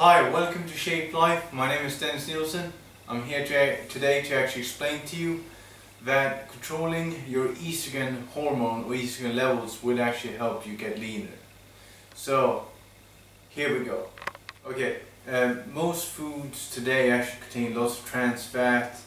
Hi, welcome to Shape Life. My name is Dennis Nielsen. I'm here today to actually explain to you that controlling your estrogen hormone or estrogen levels will actually help you get leaner. So, here we go. Okay, most foods today actually contain lots of trans fat,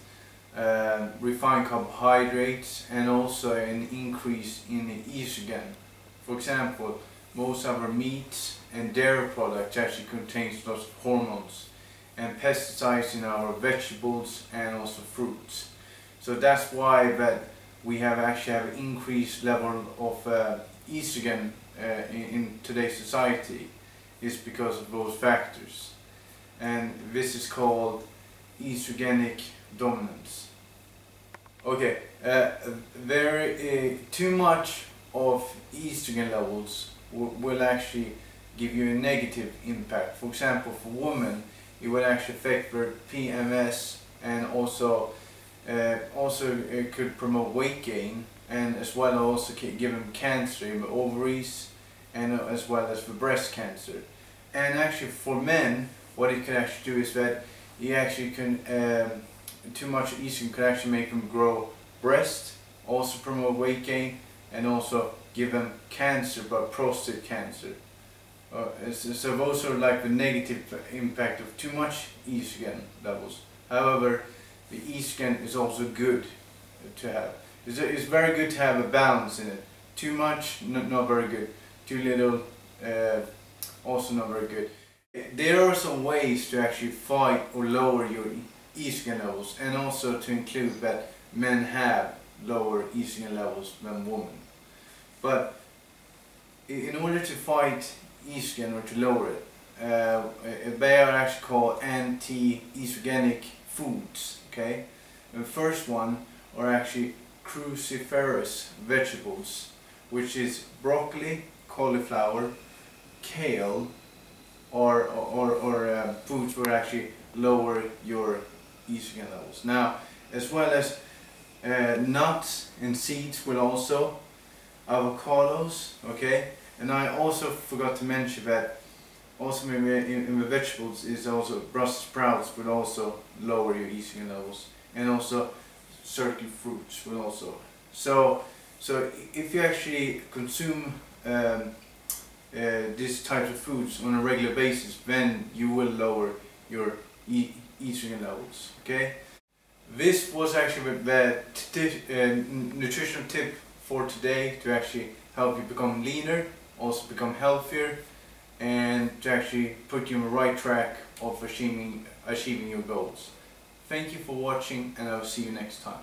refined carbohydrates, and also an increase in the estrogen. For example, most of our meats and dairy products actually contains lots of hormones and pesticides in our vegetables and also fruits. So that's why that we actually have an increased level of estrogen in today's society, is because of those factors. And this is called estrogenic dominance. Okay, too much of estrogen levels will actually give you a negative impact. For example, for women, it will actually affect their PMS, and also it could promote weight gain, and as well also give them cancer in the ovaries, and as well as for breast cancer. And actually for men, what it can actually do is that it actually can too much estrogen could actually make them grow breast, also promote weight gain, and also give them cancer, but prostate cancer. So those are like the negative impact of too much estrogen levels. However, the estrogen is also good to have. It's very good to have a balance in it. Too much, not very good. Too little, also not very good. There are some ways to actually fight or lower your estrogen levels, and also to include that men have lower estrogen levels than women. But in order to fight estrogen or to lower it, they are actually called anti-estrogenic foods. Okay, the first one are actually cruciferous vegetables, which is broccoli, cauliflower, kale, or foods will actually lower your estrogen levels. Now, as well as nuts and seeds will also, avocados, okay, and I also forgot to mention that also in the vegetables is also Brussels sprouts will also lower your estrogen levels, and also certain fruits will also. So if you actually consume these types of foods on a regular basis, then you will lower your estrogen levels. Okay, this was actually the nutritional tip for today, to actually help you become leaner, also become healthier, and to actually put you on the right track of achieving your goals. Thank you for watching, and I will see you next time.